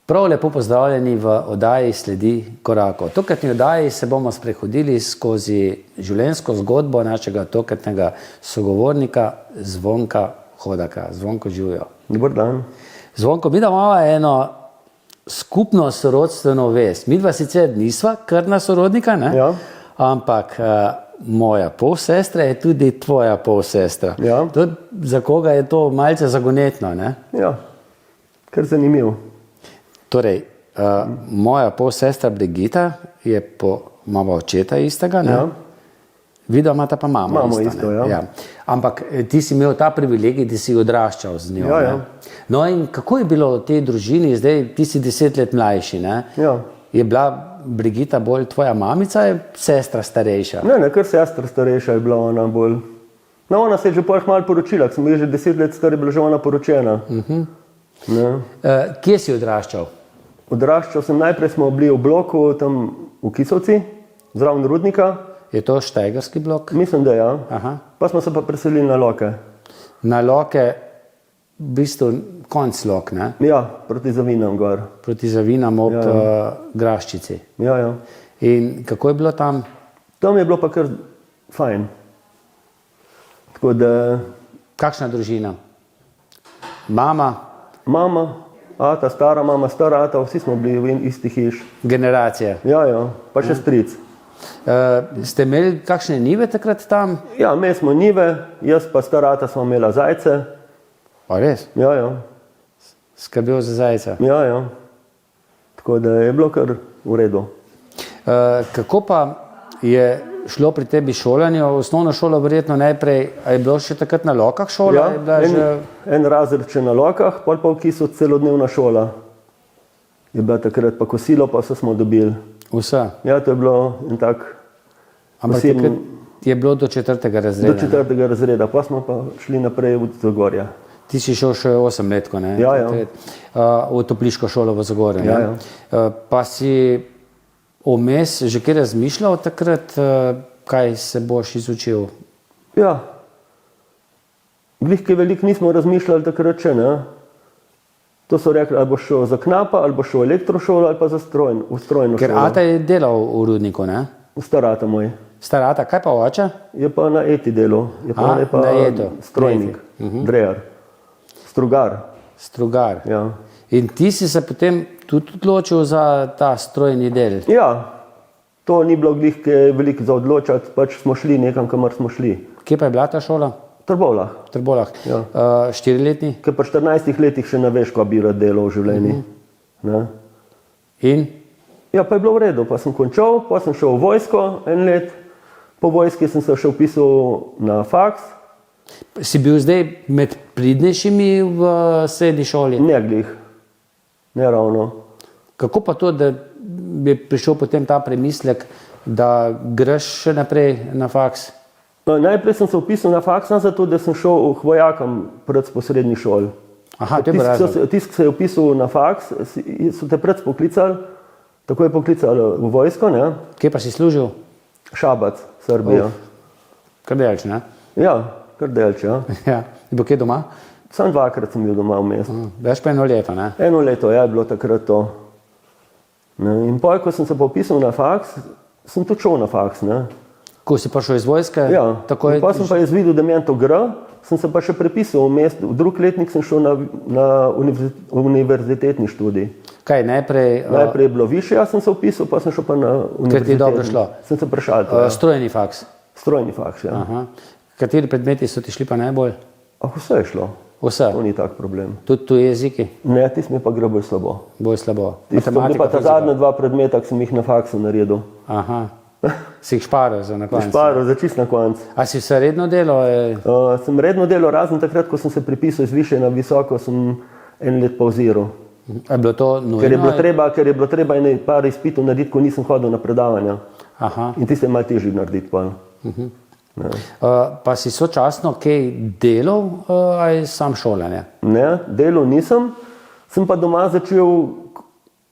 Prav lepo pozdravljeni v oddaji Sledi korakov. V tokratni oddaji se bomo sprehodili skozi življenjsko zgodbo našega tokratnega sogovornika Zvonka Hodaka. Zvonko, živijo. Dober dan. Zvonko, mi da imamo eno skupno sorodstveno vez. Mi dva sicer nisva krvna sorodnika, ne? Ja. Ampak moja polsestra je tudi tvoja polsestra. Ja. Za koga je to malce zagonetno, ne? Ja, kar zanimiv. Torej, moja polsestra Brigita je imamo očeta istega, ne? Ja. Vidva imata pa mamo isto, ja. Ja. Ampak ti si imel ta privilegij, da si odraščal z njo. Ja, ja. No in kako je bilo v tej družini, zdaj ti si 10 let mlajši, ne? Ja. Je bila Brigita bolj tvoja mamica, je sestra starejša? Ne, kar sestra starejša je bila ona bolj. No, ona se je že pol malo poročila, ko sem bil že 10 let star, je bila že ona poročena. Kje si odraščal? Odraščal sem, najprej smo bili v bloku tam v Kisovci, zraven Rudnika. Je to Štajgerski blok? Mislim, da ja. Aha. Pa smo se pa preselili na Loke. Na Loke, v bistvu konc Lok, ne? Ja, proti Zavinam gor. Proti Zavinam ob Graščici. Ja, ja. In kako je bilo tam? Tam je bilo pa kar fajn. Tako da... Kakšna družina? Mama? Mama, ata, stara mama, stara ata, vsi smo bili v isti hiš. Generacija? Ja, pa še stric. Ste imeli kakšne njive takrat tam? Ja, imeli smo njive, jaz pa stara ata smo imela zajce. Pa res? Ja. Skrbel za zajca? Ja. Tako da je bilo kar v redu. Kako pa je šlo pri tebi šolanje? Osnovno šolo verjetno najprej, a je bilo še takrat na Lokah šola? Ja, en razred še na Lokah, pol pa v Kisu celodnevna šola. Je bila takrat pa kosilo, pa vse smo dobili. Vse? Ja, to je bilo en tak... Ampak takrat je bilo do 4. razreda? Do 4. razreda, pa smo pa šli naprej v Zagorje. Ti si šel še 8 letko, ne? Ja. V topliško šolo v Zagorje, ne? Ja. Pa si vmes že kaj razmišljal takrat, kaj se boš izučil? Ja. Glih kaj veliko nismo razmišljali takrat še, ne? To so rekli, ali boš šel za knapa, ali boš šel v elektrošolo, ali pa za strojno šolo. Ker ata je delal v Rudniku, ne? Star ata moj. Star ata, kaj pa oče? Je pa na ETI delu. Je pa na ETO. Strojnik, drejar. Strugar. Ja. In ti si se potem tudi odločil za ta strojni del? Ja, to ni bilo glih veliko za odločati, pač smo šli nekam, kamor smo šli. Kje pa je bila ta šola? Trbovljah. Ja. 4-letni? Ker pa 14 letih še ne veš, ko bi rad delal v življenju. In? Ja, pa je bilo v redu, pa sem končal, pa sem šel v vojsko en let, po vojski sem se še vpisal na faks. Si bil zdaj med pridnejšimi v srednji šoli? Ne glih, ne ravno. Kako pa to, da bi prišel potem ta premislek, da greš še naprej na faks? No, najprej sem se vpisal na faks, zato da sem šel k vojakam pred po srednji šoli. Aha, to je bil razlog. Tisk se je vpisal na faks, so te pred poklicali, tako je poklicali v vojsko, ne? Kje pa si služil? Šabac, Srbija. Kar delč, ne? Ja, kar delč, ja. Ja. Je bil kje doma? Sam 2-krat sem bil doma v mestu. Več pa 1 leto, ne? 1 leto, ja, je bilo takrat to. In potem, ko sem se popisal na faks, sem tudi šel na faks, ne? Ko si prišel iz vojske? Ja, pa sem pa jaz videl, da mi je to gre, sem se pa še prepisal v mestu. V drug letnik sem šel na univerzitetni študij. Kaj, najprej? Najprej je bilo više, jaz sem se vpisal, pa sem šel pa na univerzitetni. Ker ti je dobro šlo? Sem se prešaltil, ja. Strojni faks? Strojni faks, ja. Aha. Kateri predmeti so ti šli pa najbolj? Vse je šlo. Vse? To ni tak problem. Tudi tuji jeziki? Ne, tis mi pa gre bolj slabo. Bolj slabo. Pa ta zadnja 2 predmeta, ki sem jih na faksu naredil. Aha. Si jih šparil za na koncu? Šparil za čist na koncu. A si vse redno delal? Sem redno delal, razen takrat, ko sem se pripisal iz više na visoko, sem 1 let pauziral. Je bilo to nujno? Ker je bilo treba par izpitov narediti, ko nisem hodil na predavanja. Aha. In tiste je malo težje narediti. Pa si sočasno kaj delal ali sam šolanje? Ne, delal nisem. Sem pa doma začel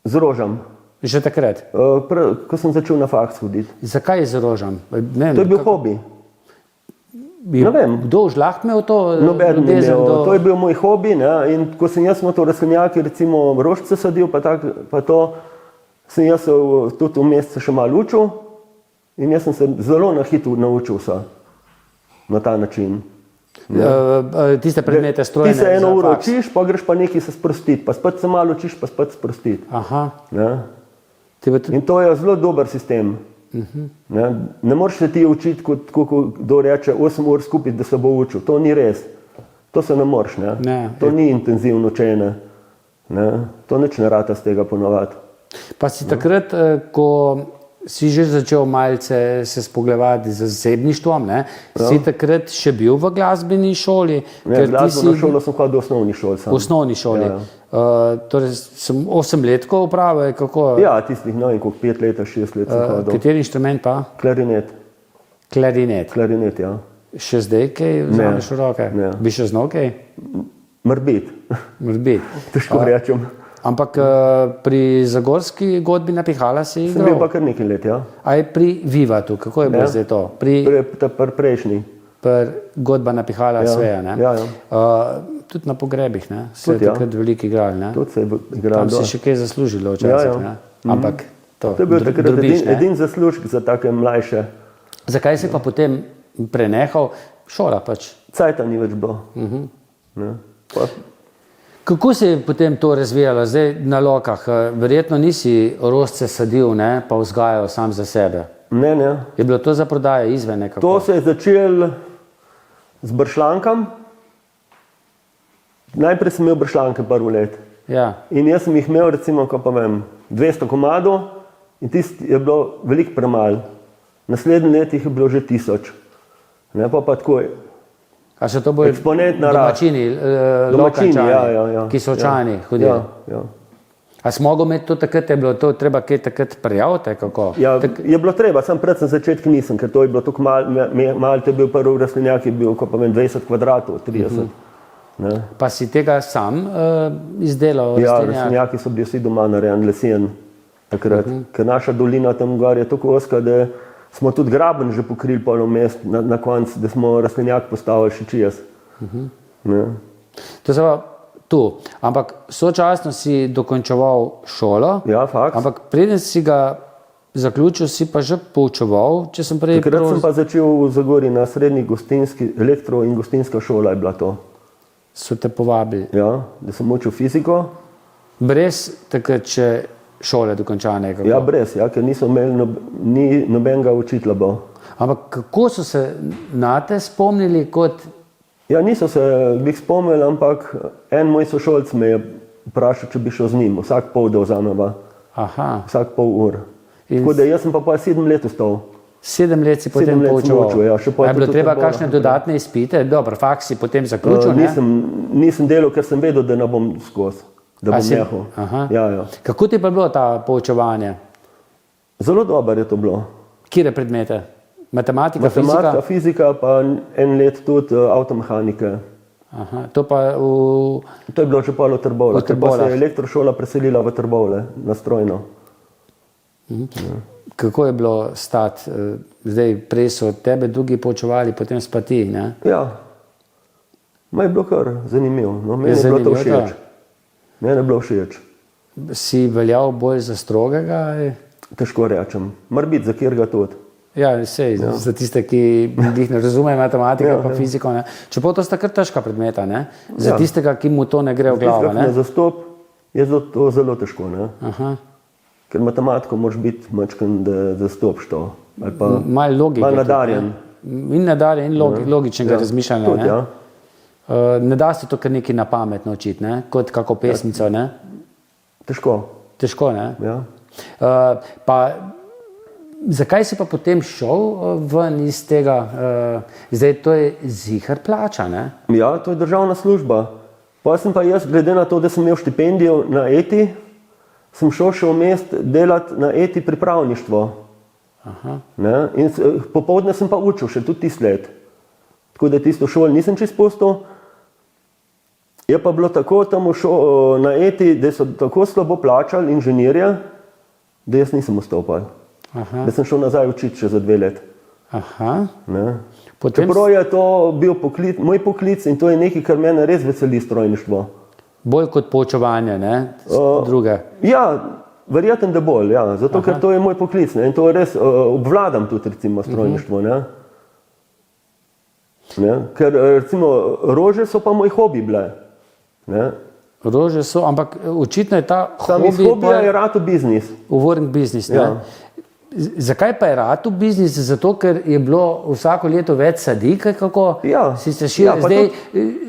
z rožam. Že takrat? Ko sem začel na faks hoditi. Zakaj z rožam? To je bil hobi. bi Ne vem. kdo žlaht imel to Noben ni ljubezen imel. do... To je bil moj hobi, ne? In ko sem jaz to rastlinjaki, recimo rožice sadil, pa to, sem jaz tudi vmes se še malo učil in jaz sem se zelo na hitro naučil vse na ta način. Tiste predmete strojne Ti se eno za uro faks. učiš, pa greš pa nekaj se sprostiti, pa spet se malo učiš, pa spet sprostiti. Aha. Ne? Ti bo tudi... In to je zelo dober sistem. Ne moreš se ti učiti, kot kdo reče, 8 ur skupaj, da se bo učil. To ni res. To se ne moreš. Ne? Ne. To ni intenzivno učenje. Ne? To nič ne rata z tega ponovati. Pa si takrat, ko si že začel malce se spogledovati z zasebništvom, ne? Si takrat še bil v glasbeni šoli? Ne, glasbeno šolo sem hodil v osnovni šoli. V osnovni šoli. Ja. Torej sem 8 let ko upravil, kako? Ja, tistih, ne vem, koliko 5 let, 6 let sem hodil. Kateri inštrument pa? Klarinet. Klarinet. Ja. Še zdaj kaj vzameš v roke? Ne. Bi še znal kaj? Mrbit. Težko rečem. Ampak pri zagorski godbi na Pihala si Sem bil igral? pa kar nekaj let, ja. A je pri Vivatu, kako je bilo zdaj to? Pri Prejšnji. godba na Pihala Sveja, ne? Ja, ja. Tudi na pogrebih, ne? Se Tudi, je ja. takrat veliko igrali, ne? Tudi se je igral. Tam si še kaj zaslužilo včasih, Ja, ja. ne? Ampak to To je bil takrat drobiš, ne? edin zaslužek za take mlajše. Zakaj si pa potem prenehal? Šola pač. Cajta ni več bilo. Ne. Pa, Kako se je potem to razvijalo zdaj na Lokah? Verjetno nisi rožice sadil, ne, pa vzgajal sam za sebe. ne. Je bilo to za prodajo izven nekako? To se je začelo z bršlankam. Najprej sem imel bršlanke prvo let. Ja. In jaz sem jih imel recimo, ko pa vem, 200 komadov in tisti je bilo veliko premalo. Naslednje let jih je bilo že 1000. Ne, pa tako. A so to bolj Eksponentna rast. domačini, Domačini, Lokančani, ja. ki so očani hodili? Ja. A si mogel imeti to takrat, je bilo to treba kaj takrat prijaviti, kako? Ja, je bilo treba, sam predvsem začetki nisem, ker to je bilo tako malo, to je bil prvi rastlinjak, je bil, ko pa vem, 20 kvadratov, 30. Ne. Pa si tega sam izdelal? Ja, rastlinjak? rastlinjaki so bili vsi doma narejeni, lesen takrat, ker naša dolina tam gor je tako ozka, da smo tudi graben že pokrili polo mest na koncu, da smo rastlinjak postavili še čez. Ne. To se pa tu, ampak sočasno si dokončeval šolo, Ja, faks. ampak preden si ga zaključil, si pa že poučeval, če sem prej Takrat sem pa začel v Zagorju na srednji gostinski, elektro in gostinska šola je bila to. so te povabili. Ja, da sem učil fiziko. Brez takrat še šole dokončane. Kako? Ja, brez, ja, ker niso imeli ni nobenega učitelja bil. Ampak kako so se na te spomnili kot... Ja, niso se glih spomnili, ampak en moj sošolc me je vprašal, če bi šel z njim, vsak pol da vzameva, Aha, vsak pol ur. In Tako da jaz sem pa 7 let ostal. 7 let si potem 7 let sem poučeval. učil, ja, še pol A je bilo tudi treba odbora. kakšne dodatne izpite? Dobro, faks si potem zaključil, ne? Nisem delal, ker sem vedel, da ne bom skozi, da A bom si- nehal. Aha. Ja. Kako ti pa je bilo ta poučevanje? Zelo dobro je to bilo. Kire predmete? Matematika, Matematika, fizika? fizika, pa en let tudi avtomehanike. Aha, to pa v... To je bilo že pol v Trbovljah, V ker pa se Trbovljah. je elektrošola preselila v Trbovlje na strojno. Kako je bilo stati? Zdaj, prej so tebe drugi poučevali, potem pa ti, ne? Ja, ma je bilo kar zanimivo. No, meni Je je bilo to zanimivo, všeč. Meni je bilo všeč. Si veljal bolj za strogega? Težko rečem. Mar biti za kjer ga tudi. Ja, sej, za tiste, ki jih ne razumejo matematiko Ja, pa ja. fiziko, ne? Čeprav to sta kar težka predmeta, ne? Za Ja. tistega, ki mu to ne gre v glavo, Tistega, ki ne? ne zastop, je to zelo težko. Ne? Aha. Ker matematiko moraš biti mačken, da zastopiš to. Ali pa Malo logike. malo tudi, nadarjen. ne. In nadarjen, in logičnega razmišljanja, Tudi, ne? ja. Ne da se to kar nekaj na pamet naučiti, ne? Kot kako pesnico, ne? Težko. Težko, ne? Ja. Pa zakaj si pa potem šel ven iz tega, zdaj to je zihar plača, ne? Ja, to je državna služba. Pa sem pa jaz, glede na to, da sem imel štipendijo na ETI, sem šel še v mest delati na ETI pripravništvo. Aha. Ne? In popoldne sem pa učil še tudi tisti let. Tako da tisto šolo nisem čisto pustil. Je pa bilo tako tam na ETI, da so tako slabo plačali inženirje, da jaz nisem vstopal. Aha. Da sem šel nazaj učiti še za 2 let. Aha. Ne? Potem Čeprav je to bil moj poklic in to je nekaj, kar mene res veseli strojništvo. bolj kot poučevanje, ne? Druge. Ja, verjetno, da bolj, ja. Zato ker to je moj poklic, ne? In to res obvladam tudi recimo strojništvo. Ne? Ne? Ker recimo rože so pa moj hobi bile. Ne? Rože so, ampak očitno je ta Sam iz hobija je rado biznis. Uvoren biznis. Ne? Ja. Zakaj pa je rado biznis? Zato, ker je bilo vsako leto več sadik, kako Ja. si se širil. Ja, pa Zdaj,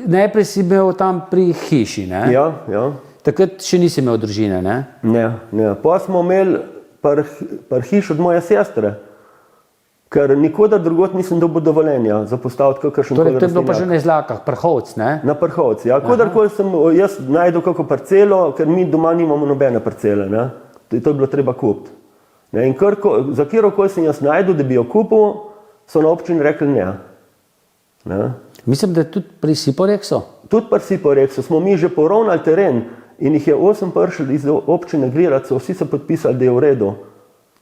najprej si bil tam pri hiši, ne? Ja, ja. Takrat še nisi imel družine, ne? Ne, ne. Pa smo imeli par hiš od moje sestre, ker nikoder drugot nisem dobil dovoljenja za postaviti kakršen Torej, to je bilo pa že na izlakah, prhovc, ne? Na Prhovci, ja. Kodarkoli sem jaz najdel kako parcelo, ker mi doma nimamo nobene parcele, ne. To je bilo treba kupiti. Ne, in za kjerokoli sem jaz najdel, da bi jo kupil, so na občini rekli ne. Ne. Mislim, da tudi pri Siporeksu. Tudi pri Siporeksu smo mi že poravnali teren in jih je 8 prišli iz občine gledati, so vsi se podpisali, da je v redu.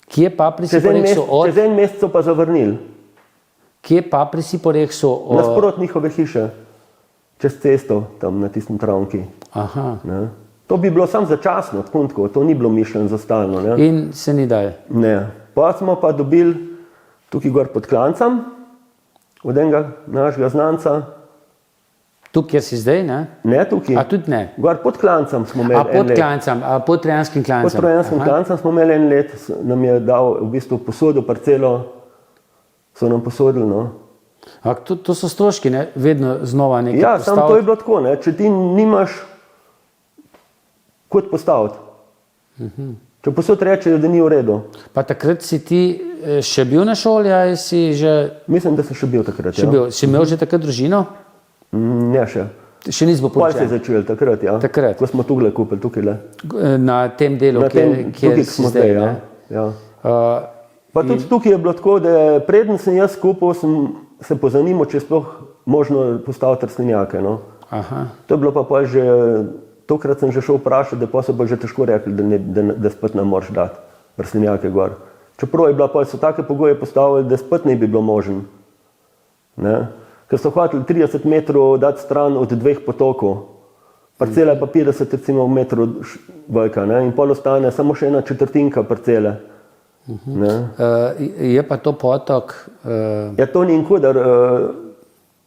Kje pa pri Siporeksu Čez en mesec so pa zavrnili. Kje pa pri Siporeksu Nasprot njihove hiše, čez cesto, tam na tistem travnki. Aha. Ne. To bi bilo samo začasno, tako, to ni bilo mišljeno za stalno. Ne. In se ni dal. Ne. Pa smo pa dobili tukaj gor pod Klancem, od enega našega znanca. Tu, kjer si zdaj, ne? Ne tukaj. A tudi ne? Gor pod Klancem smo imeli A pod Klancem, a pod Trojanskim klancem. Pod Trojanskim klancem smo imeli en let, nam je dal v bistvu posodil parcelo, so nam posodili, no. A to so stroški, ne? Vedno znova nekaj Ja, postaviti. samo to je bilo tako, ne. Če ti nimaš kot postaviti. Če posod rečejo, da ni v redu. Pa takrat si ti še bil na šoli, ali si že Mislim, da sem še bil takrat. še Ja. bil? Si imel že takrat družino? Ne še. Še nisi bil Pol se je poročen? začel takrat, ja. Takrat. Ko smo tukaj kupili, tukaj le. Na tem delu, Na tem, kjer tukaj si smo zdaj, zdaj, ja. ne? Ja. Uh, Pa tudi tukaj je bilo tako, da preden sem jaz kupil, sem se pozanimal, če je sploh možno postaviti rastlinjake. No. aha. To je bilo pa pol že, tokrat sem že šel vprašati, da pa so bo že težko rekli, da spet ne moreš dati rastlinjake gor. Čeprav je bila pa so take pogoje postavili, da spet ne bi bilo možen. Ne. Ker so hoteli 30 metrov dati stran od 2 potokov. Parcela je pa 50 recimo metrov velika, ne. In pol ostane samo še 1/4 parcele. Je pa to potok, Ja, to ni nikudar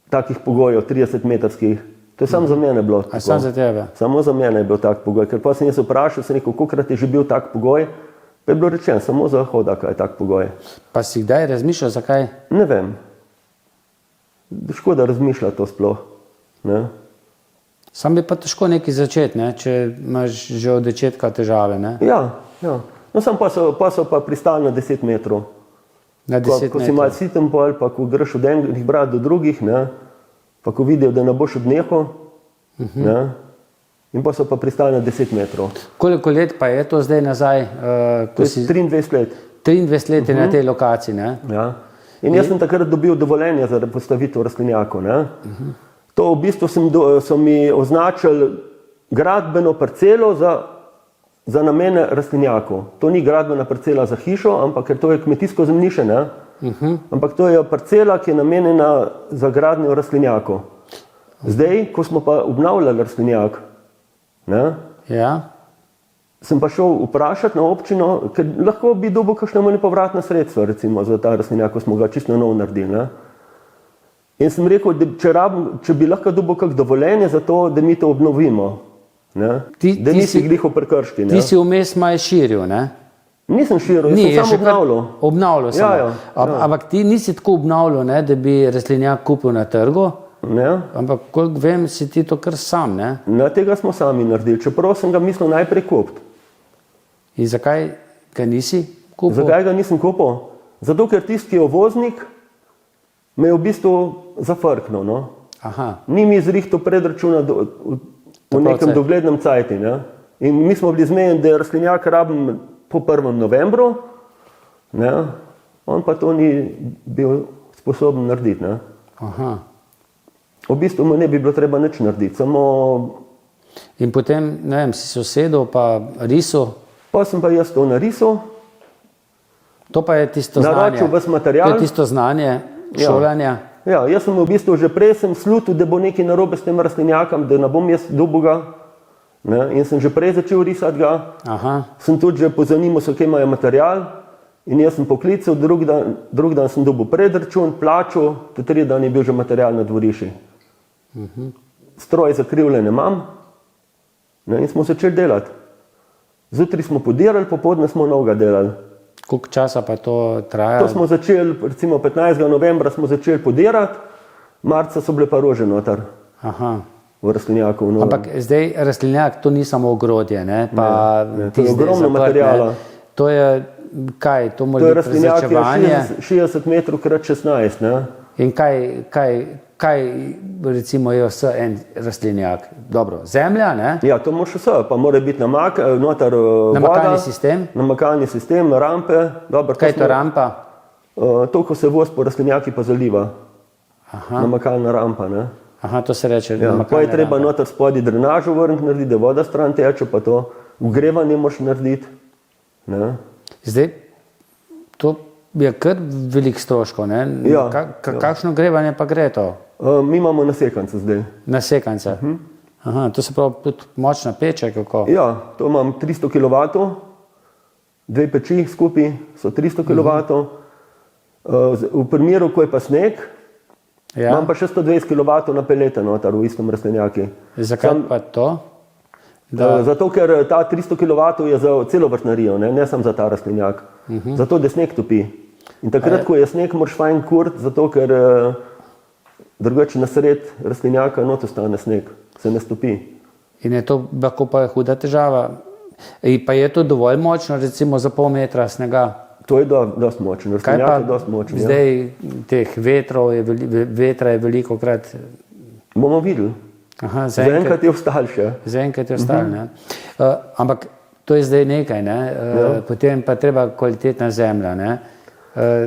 takih pogojev, 30-metrskih. To je samo za mene bilo. a sam za tebe. Samo za mene je bil tak pogoj. Ker pa sem jaz vprašal, sem rekel, kolikrat je že bil tak pogoj, pa je bilo rečeno, samo za Hodaka je tak pogoj. Pa si kdaj razmišljal, zakaj? Ne vem. Škoda razmišlja to sploh. Ne? Sam bi pa težko nekaj začeti, ne? Če imaš že od začetka težave, ne? Ja, ja. No, sam pa so pa pristali na 10 metrov. Na 10 Ko si mal metrov. siten pol, pa ko greš od enih brat do drugih, ne, pa ko vidijo, da ne boš odnehal, ne, in pa so pa pristali na 10 metrov. Koliko let pa je to zdaj nazaj, To ko je si 23 let. 23 let je na tej lokaciji, ne? Ja. In jaz sem takrat dobil dovoljenje za postavitev rastlinjakov. Ne. To v bistvu so mi označili gradbeno parcelo za namene rastlinjakov. To ni gradbena parcela za hišo, ampak ker to je kmetijsko zemljišče, ne? Ampak to je parcela, ki je namenjena za gradnjo rastlinjakov. Zdaj, ko smo pa obnavljali rastlinjak, ne, Ja. sem pa šel vprašati na občino, ker lahko bi dobil kakšna nepovratna sredstva, recimo za ta rastlinjak, ko smo ga čisto na novo naredili. Ne. In sem rekel, da če bi lahko dobil kak dovoljenje za to, da mi to obnovimo. Ne? Da nisi glih v prekrški. Ti si vmes malo širil, ne? Nisem širil, jaz sem samo obnavljal. Obnavljal sem. Ja, ja. Ampak ti nisi tako obnavljal, ne, da bi rastlinjak kupil na trgu, Ne? ampak koliko vem, si ti to kar sam, ne? Na tega smo sami naredili, čeprav sem ga mislil najprej kupiti. In zakaj ga nisi kupil? Zakaj ga nisem kupil? Zato, ker tisti, ki je uvoznik, me je v bistvu zafrknil. No? Aha. Ni mi zrihto predračuna v nekem doglednem cajti. Ne? In mi smo bili zmejeni, da je rastlinjak rabim po 1. novembru, ne? On pa to ni bil sposoben narediti. Ne? Aha. V bistvu mu ne bi bilo treba nič narediti, samo In potem, ne vem, si se usedel pa risal, pa sem pa jaz to narisal, to pa je tisto znanje. naročil ves material. To je tisto znanje šolanja. Ja, jaz sem v bistvu že prej slutil, da bo nekaj narobe s tem rastlinjakom, da ne bom jaz dobil ga. Ne? In sem že prej začel risati ga. Aha. Sem tudi že pozanimal se, kje imajo material. In jaz sem poklical, drug dan sem dobil predračun, plačal, te 3 dni je bil že material na dvorišči. Stroj zakrivljen imam, ne, in smo začeli delati. Zjutraj smo podirali, popoldne smo novega delali. Koliko časa pa to traja? To smo začeli, recimo 15. novembra smo začeli podirati, marca so bile pa rože noter Aha. v rastlinjaku. No. Ampak zdaj rastlinjak, to ni samo ogrodje, ne? Pa Ne, to je tisti ogromno zaprt, materiala. ne. To je, kaj, to To mora je biti rastlinjak, je prezračevanje. 60 metrov krat 16. Ne? In kaj recimo je vse en rastlinjak? Dobro, zemlja, ne? Ja, to moraš vse, pa mora biti noter Namakalni voda, sistem? namakalni sistem, rampe. Dobro, Kaj je to rampa? To, ko se voz po rastlinjaki pa zaliva. Aha. Namakalna rampa. Ne? Aha, to se reče Ja, pa namakalna je treba rampa. noter spodaj drenažo vrniti, narediti, da voda stran teče, pa to ogrevanje moraš narediti. Ne? Zdaj, to je kar velik stroškov, ne? Ja, Kakšno grevanje pa gre to? Mi imamo nasekance zdaj. Na sekance? Aha, to se pravi tudi močna peče, kako? Ja, to imam 300 kW, 2 peči skupaj so 300 kW. V primeru, ko je pa sneg, Ja. imam pa še 120 kW na pelete noter v istem rastlinjaki. Zakaj pa to? Zato, ker ta 300 kW je za celo vrtnarijo, ne samo za ta rastlinjak. Zato, da sneg topi. In takrat, ko je sneg, moraš fajn kuriti, zato ker drugače na sred rastlinjaka not ostane sneg, se ne stopi. In je to lahko pa je huda težava. Pa je to dovolj močno, recimo za pol metra snega? To je dosti močen, Kaj rastlinjak pa je dosti močen. Ja. zdaj teh vetra je veliko krat? Bomo videli. Aha, Zaenkrat je ostal še. Zaenkrat je ostalo, ne? Ampak to je zdaj nekaj, ne? Potem pa treba kvalitetna zemlja, ne?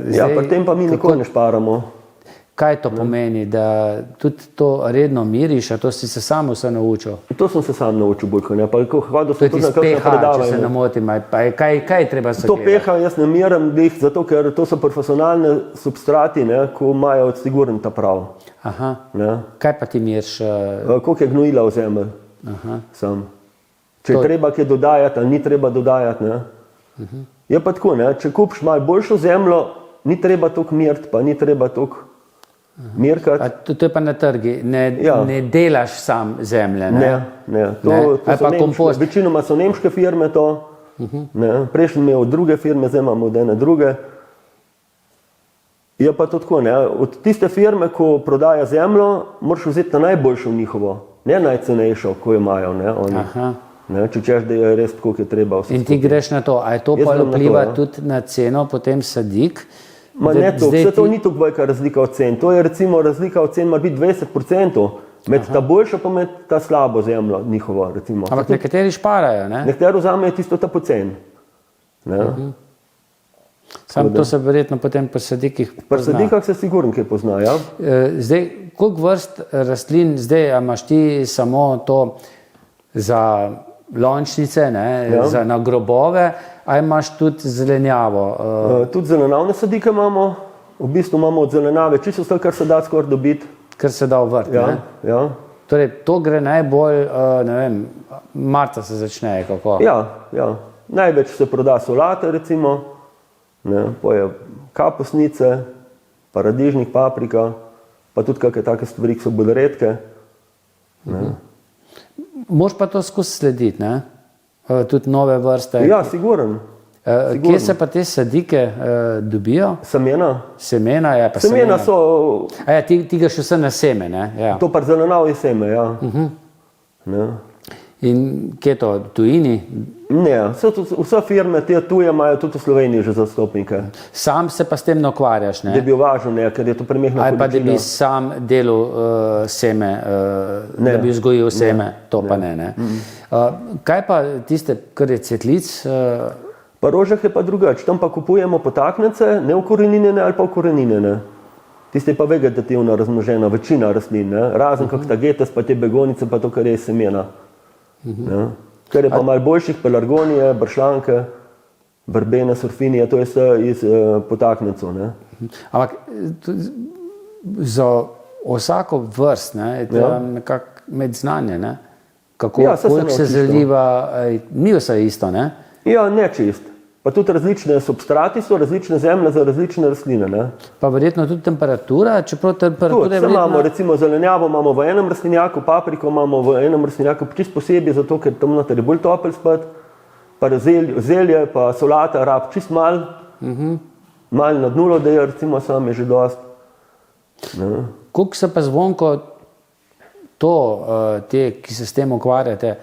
Ja, pri tem pa mi nikoli ne šparamo. Kaj to pomeni, da tudi to redno miriš, a to si se sam vse naučil? To sem se sam naučil bolj, kot ne. Pa ko hodil To sem je tudi na tisti kakšne pH, če se ne predavanja. motim, kaj je treba se To pH jaz ne merim glih, zato ker to so profesionalne substrati, ne, ko imajo siguren ta prav. Aha, Ne. kaj pa ti miriš? Koliko je gnojila v zemlji? Sam. Če je treba kaj dodajati, ali ni treba dodajati. Ne. Je pa tako, ne, če kupiš malo boljšo zemljo, ni treba toliko meriti, pa ni treba toliko merkati. To je pa na trgi, ne delaš sam zemlje, ne? Ne. To Ali so pa nemške, kompost. večinoma so nemške firme to. Ne. Prejšnji imel druge firme, zdaj imamo od ene druge. Je pa to tako, ne. Od tiste firme, ko prodaja zemljo, moraš vzeti na najboljšo njihovo, ne najcenejšo, ko jo imajo. Ne, oni. Aha. Ne, če češ, da je res tako, kot je treba. In ti greš na to, a je to Jaz pa grem na to, vpliva ja. tudi na ceno, potem sadik? Ma ne to, vse to ni tako velika razlika od cen. To je recimo razlika od cen, mora biti 20%, med ta boljšo pa med ta slabo zemljo njihovo. Recimo. Ampak nekateri šparajo, ne? Nekateri vzamejo tisto ta pocen. Samo to se verjetno potem po sadikih Pri pozna. sadikah se sigurno kaj pozna, ja? Zdaj, koliko vrst rastlin, zdaj a imaš ti samo to za lončnice, ne? Ja. Za na grobove, a imaš tudi zelenjavo? Tudi zelenavne sadike imamo, v bistvu imamo od zelenave čisto vse, kar se da skoraj dobiti. Kar se da v vrt, Ja, ne? ja. Torej, to gre najbolj, ne vem, marca se začne, kako? Ja. Največ se proda solate, recimo, ne, poje kapusnice, paradižnik, paprika, pa tudi kakšne take stvari, ki so bolj redke. Moš pa to skozi slediti, ne? Tudi nove vrste. Ja, siguren. Kje se pa te sadike dobijo? Semena. Semena je pa Semena so, A ja, ti ga še vse na seme, ne? Ja. to pa zelenavje seme, ja. Ne. In kje to, v tujini? Ne, vse firme, te tuje imajo tudi v Sloveniji že zastopnike. Sam se pa s tem ne ukvarjaš, Da ne? bi uvažal, ne, ker je to premehna Ali pa da bi količina. sam delal seme, Ne. da bi vzgojil seme, to pa ne. Kaj pa tiste, kar je cvetlic? Pa rožah je pa drugače, tam pa kupujemo potaknjence, ne ukoreninjene ali pa ukoreninjene. Tiste je pa vegetativno razmnožena, večina rastlin, ne? Razen kak tagetes, pa te begonice, pa to, kar je iz semena. Ne? Ker je pa malo boljših, pelargonije, bršljanke, verbene, surfinije, to je vse iz potaknjencev. Ne? Ampak za vsako vrst je treba nekako imeti znanje, ne? Kako koliko se zaliva, ni vse isto, ne? Ja, ne čist. Pa tudi različne substrati so, različne zemlje za različne rastline, ne? Pa verjetno tudi temperatura, čeprav temperatura je verjetno... imamo, recimo zelenjavo imamo v enem rastlinjaku, papriko imamo v enem rastlinjaku čist posebej, zato ker tam noter je bolj topel spet, pa zelje, pa solata rab čist mal, mal nad nulo, da je recimo sam je že dost. Koliko se pa Zvonko te, ki se s tem ukvarjate,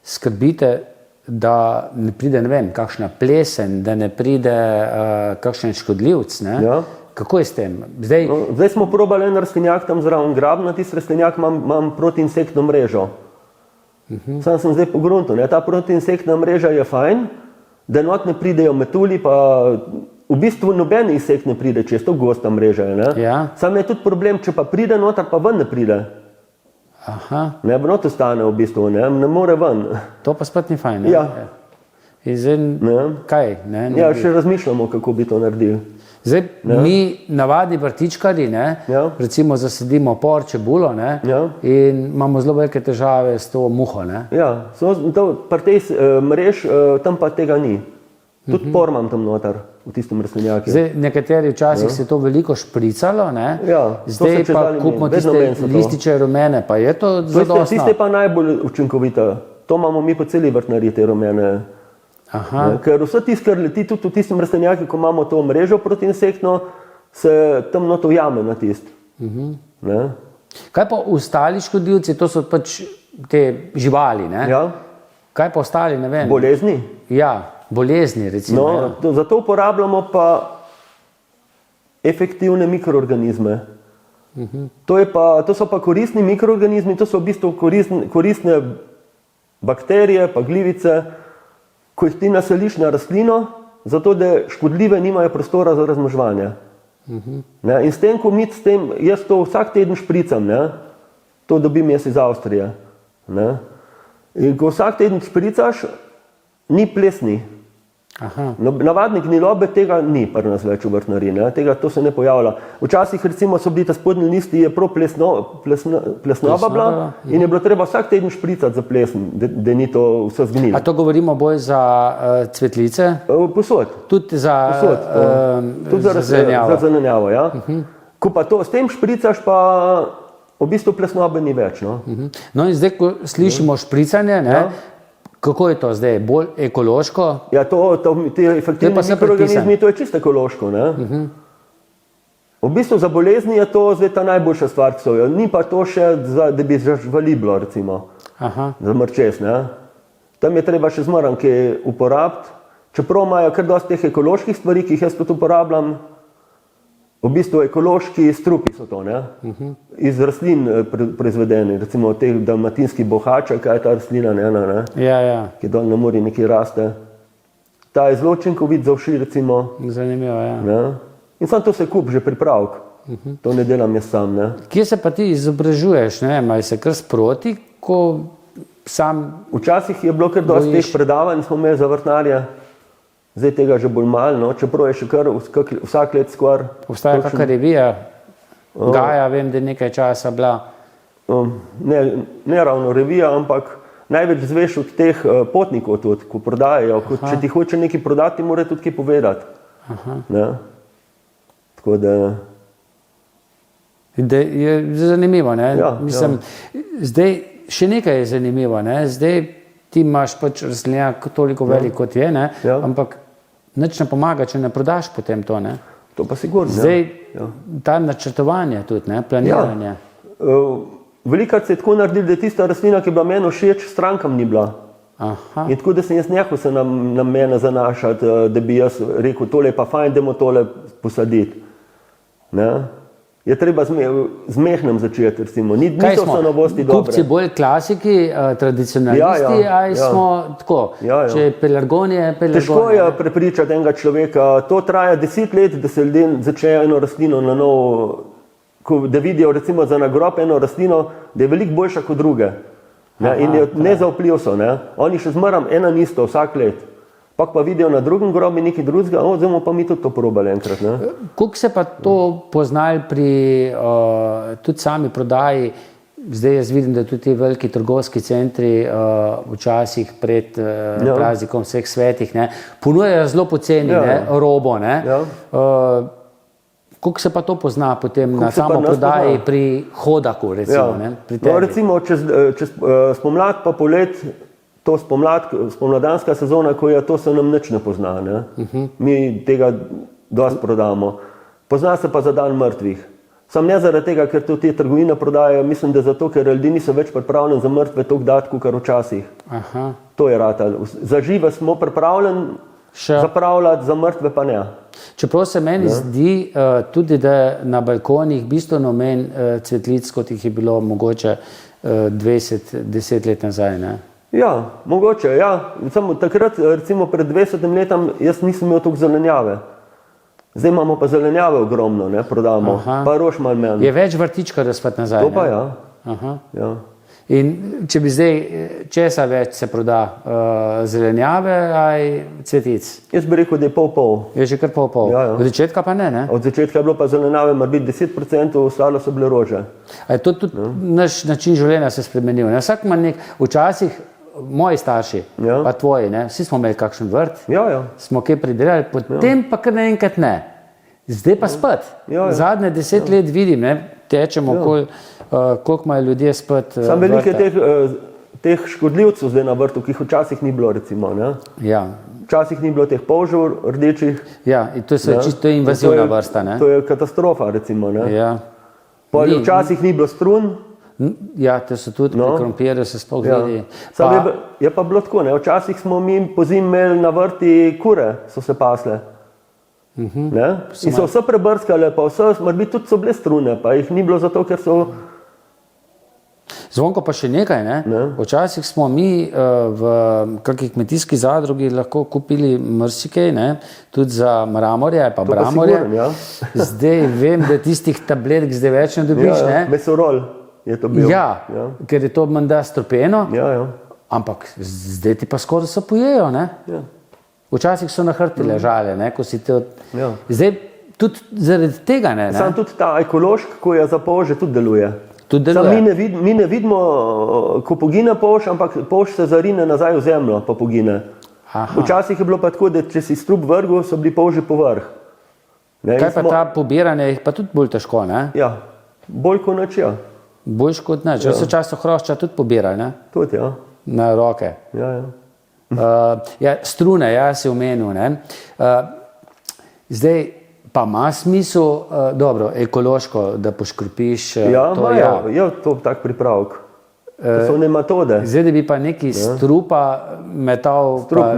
skrbite, da ne pride, ne vem, kakšna plesen, da ne pride kakšen škodljivc, ne? Ja. Kako je s tem? Zdaj smo probali en rastlinjak tam zraven graben, na tisti rastlinjak imam protiinsektno mrežo. Sam sem zdaj pogruntil, ta protiinsektna mreža je fajn, da not ne pridejo metulji, pa v bistvu noben insekt ne pride, če je to gosta mreža, ne? Ja. Sam je tudi problem, če pa pride noter, pa ven ne pride. Aha. Ne, not ostane v bistvu, ne more ven. To pa spet ni fajn, ne? Ja. In zdaj, kaj? Ja, še razmišljamo, kako bi to naredili. Zdaj, mi navadni vrtičkarji, recimo zasedimo por, čebulo, in imamo zelo velike težave s to muho, ne? Ja, pri tej mrež tam pa tega ni. Tudi por imam tam noter, v tistem rastlinjaku. Zdaj, nekateri včasih se to veliko špricalo, ne? Ja, zdaj pa kupimo tiste lističe rumene, pa je to zadostno? Tiste pa najbolj učinkovita. To imamo mi po celi vrtnarji, te rumene. Aha. Ker vse tisto, kar leti tudi v tistem rastlinjaku, ko imamo to mrežo protiinsektno, se tam not ujame na tist. Kaj pa ostali škodljivci, to so pač te živali, ne? Ja. Kaj pa ostali, ne vem? Bolezni? Ja, bolezni recimo. Zato uporabljamo pa efektivne mikroorganizme. To so pa koristni mikroorganizmi, to so v bistvu koristne bakterije, pa glivice, ko jih ti naseliš na rastlino, zato da škodljive nimajo prostora za razmnoževanje. In s tem, jaz to vsak teden špricam, to dobim jaz iz Avstrije. In ko vsak teden špricaš, ni plesni. Navadni gnilobe tega ni pri nas več v vrtnarji, to se ne pojavlja. Včasih recimo so bili ta spodnji listi, je prav plesnova bila in je bilo treba vsak teden špricati za plesen, da ni to vse zgnilo. A to govorimo bolj za cvetlice? Posod. Tudi za zelenjavo? Za zelenjavo, ja. Ko pa to s tem špricaš, pa v bistvu plesnobe ni več. No in zdaj, ko slišimo špricanje, kako je to zdaj? Bolj ekološko? Ja, te efektivne mikroorganizmi, to je čisto ekološko. V bistvu za bolezni je to zdaj ta najboljša stvar, ki so jo. Ni pa to še, da bi živali bilo, recimo, za mrčes. Tam je treba še zmeraj kaj uporabiti. Čeprav imajo kar dosti teh ekoloških stvari, ki jih jaz tudi uporabljam, v bistvu ekološki strupi so to, iz rastlin proizvedeni, recimo teh dalmatinski bohača, kaj je ta rastlina, ki dol na Muri nekaj raste. Ta je zelo učinkovit za uši, recimo. Zanimivo, ja. In sam to se kup že pripravk, to ne delam jaz sam. Kje se pa ti izobražuješ, ali se kar sproti, ko sam včasih je bilo kar dosti teh predavanj, smo imeli za vrtnarje. Zdaj tega že bolj malo, čeprav je še kar vsak let skoraj. Obstaja kakšna revija? Gaja, vem, da je nekaj časa bila. Ne ravno revija, ampak največ zveš od teh potnikov tudi, ko prodajajo. Če ti hoče nekaj prodati, mora tudi kaj povedati. Tako da... Je zanimivo, ne? Mislim, zdaj še nekaj je zanimivo, ne? Zdaj ti imaš pač rastlinjak toliko velik, kot je, ampak nič ne pomaga, če ne prodaš potem to, ne? To pa sigurno. Zdaj, ta načrtovanje tudi, planiranje. Velikrat se je tako naredil, da je tista rastlina, ki je bila meni všeč, strankam ni bila. In tako, da sem jaz nehal se na mene zanašati, da bi jaz rekel, tole je pa fajn, dajmo tole posaditi. Je treba z mehnem začeti, recimo. Niso so novosti dobre. Kupci bolj klasiki, tradicionalisti, ali smo tako? Če je pelargonije, pelargonije. Težko je prepričati enega človeka. To traja 10 let, da se ljudje začnejo eno rastlino na novo, da vidijo recimo za nagrob eno rastlino, da je veliko boljša kot druge. In ne zaupljiv so. Oni še zmeram ena isto vsak let. pa vidijo na drugem grobu nekaj drugega, zdaj bomo pa mi tudi to probali enkrat. Ne? Kako se pa to poznali pri tudi sami prodaji? Zdaj jaz vidim, da tudi ti veliki trgovski centri včasih pred praznikom vseh svetih ponujajo zelo poceni robo. Kako se pa to pozna potem na samo prodaji pri Hodaku, recimo? Pri tebi? Recimo čez spomlad pa polet, to spomladanska sezona, ko je, to se nam nič ne pozna. Ne? Mi tega dosti prodamo. Pozna se pa za dan mrtvih. Sam ne zaradi tega, ker tudi te trgovine prodajajo, mislim, da zato, ker ljudje niso več pripravljeni za mrtve toliko dati, kot včasih. To je ratalo. Za žive smo pripravljeni zapravljati, za mrtve pa ne. Čeprav se meni zdi tudi, da na balkonih bistveno manj cvetlic, kot jih je bilo mogoče 20-10 let nazaj. Ne? Ja, mogoče, ja. Samo takrat, recimo pred 20 letom, jaz nisem imel toliko zelenjave. Zdaj imamo pa zelenjave ogromno, ne, prodamo, pa rož malo menj. Je več vrtička razpad nazaj? To pa ja. Ja. In če bi zdaj, česa več se proda? Zelenjave ali cvetic? Jaz bi rekel, da je pol-pol. Je že kar pol-pol? Ja, ja. Od začetka pa ne? Od začetka je bilo pa zelenjave, mar biti 10%, ostalo so bile rože. A je to tudi naš način življenja se spremenil? Ne? Vsak ima včasih moji starši, pa tvoji, vsi smo imeli kakšen vrt, smo kaj pridelali, potem pa kar naenkrat ne. Zdaj pa spet. Zadnje 10 let vidim, tečemo, koliko imajo ljudje spet vrta. Sam veliko teh škodljivcev zdaj na vrtu, ki jih včasih ni bilo, recimo. Včasih ni bilo teh polžev rdečih. Ja, in to je invazivna vrsta. To je katastrofa, recimo. Včasih ni bilo strun. Ja, te so tudi pri krompirju se sploh vidi. Je pa bilo tako, včasih smo mi pozimi imeli na vrti kure, so se pasle. In so vse prebrskale, pa vse, morda tudi so bile strune, pa jih ni bilo zato, ker so... Zvonko pa še nekaj, včasih smo mi v kakšni kmetijski zadrugi lahko kupili marsikaj, tudi za mramorje, pa bramorje. Zdaj vem, da tistih tabletk zdaj več ne dobiš. Mesorol je to bil. Ja, ker je to menda strupeno, ampak zdaj ti pa skoraj se pojejo. Včasih so na hrti ležale, ko si te... Zdaj tudi zaradi tega ne. Sam tudi ta ekološk, ko je za polže, tudi deluje. Mi ne vidimo, ko pogine polž, ampak polž se zarine nazaj v zemljo, pa pogine. Včasih je bilo pa tako, da če si strup vrgel, so bili polži povrh. Kaj pa ta pobiranje, jih pa tudi bolj težko, ne? Ja, bolj kot nič, ja. Bolj kot nič, so často hrošča tudi pobirali, ne? Tudi, ja. Na roke. Strune, si omenil, ne? Zdaj, pa ima smisel, dobro, ekološko, da poškropiš to? Ja, to tak pripravek. To so nematode. Zdaj, da bi pa neki strupa metal, pa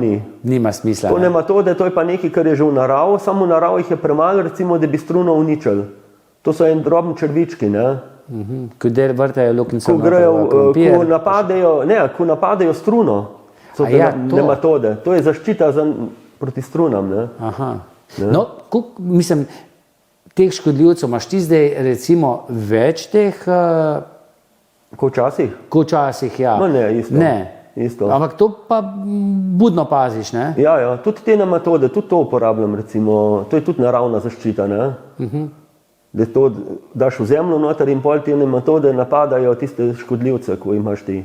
nima smisla. To nematode, to je pa nekaj, kar je že v naravi, samo v naravi jih je premalo, recimo, da bi struno uničili. To so en drobni črvički, ne? Ko vrtajo luknjico krompir. Ko napadajo struno, so nematode. To je zaščita proti strunam, ne? No, mislim, teh škodljivcev imaš ti zdaj recimo več teh... Ko včasih? Ko včasih, ja. No ne, isto. Isto. Ampak to pa budno paziš, ne? Ja, tudi te nematode, tudi to uporabljam, recimo, to je tudi naravna zaščita, ne? Da to daš v zemljo noter in pol te nematode napadajo tiste škodljivce, ko imaš ti.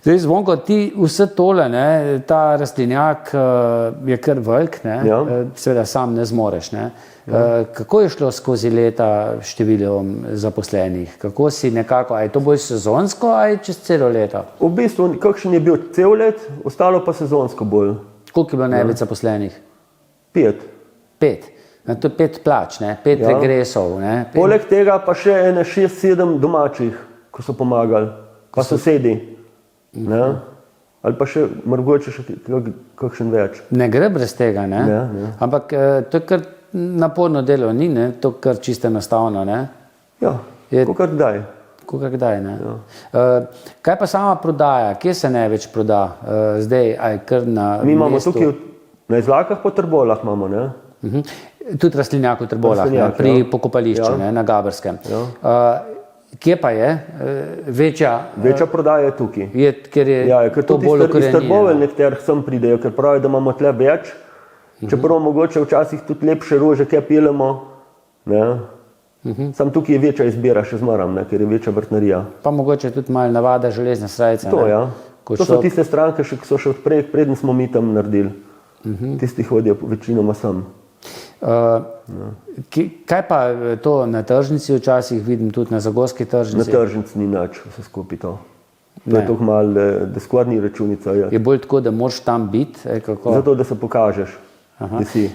Zdaj, Zvonko, ti vse tole, ta rastlinjak je kar velik, seveda sam ne zmoreš. Kako je šlo skozi leta številom zaposlenih? Kako si nekako, a je to bolj sezonsko ali čez celo leto? V bistvu, kakšen je bil cel let, ostalo pa sezonsko bolj. Koliko je bilo največ zaposlenih? 5. 5. To je 5 plač, 5 regresov. Poleg tega pa še 6-7 domačih, ko so pomagali, pa sosedi. Ali pa še mogoče še kakšen več. Ne gre brez tega, ne? Ampak to je kar naporno delo, ni to kar čisto enostavno, ne? Ja, kakor kdaj. Kakor kdaj, ne? Kaj pa sama prodaja? Kje se največ proda zdaj? Mi imamo tukaj na Izlakah po Trbolah imamo, ne? Tudi rastlinjak v Trbolah, pri pokopališču, na Gaberskem. Kje pa je večja? Večja prodaja je tukaj. Ker je Ja, ker to tudi bolj iz Trbovelj ukorenjeno. nekateri sem pridejo, ker pravijo, da imamo tle več, čeprav mogoče včasih tudi lepše rože, kaj pelemo. Sam tukaj je večja izbira, še zmaram, ker je večja vrtnarija. Pa mogoče tudi malo navada železne srajce. To, ne? ja. Ko To so šel- tiste stranke, ki so še odprej, preden smo mi tam naredili. Tisti hodijo večinoma sem. Kaj pa to na tržnici včasih vidim, tudi na zagorski Na tržnici? tržnici ni nič, vse skupaj to. To Ne. je tako malo, da skoraj ni računica. Je bolj tako, da moraš tam biti? Kako? Zato, da se pokažeš, da si.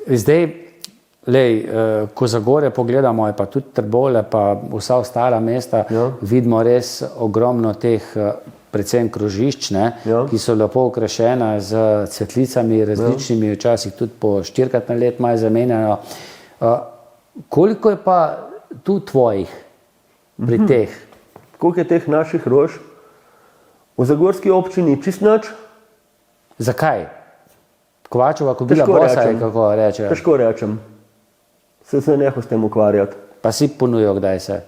Zdaj, ko Zagorje pogledamo, je pa tudi Trbovlje, pa vsa ostala mesta, Ja. vidimo res ogromno teh, predvsem krožišč, ne, Ja. ki so lepo okrašena z cvetlicami različnimi, včasih tudi po 4-krat na let malo zamenjajo. Koliko je pa tu tvojih pri teh? Koliko je teh naših rož? V zagorski občini čist nič, Zakaj? Kovačeva kobila Težko bosa, rečem. je kako reče. težko rečem. Se nehal s tem ukvarjati. Pa si ponujo kdaj se.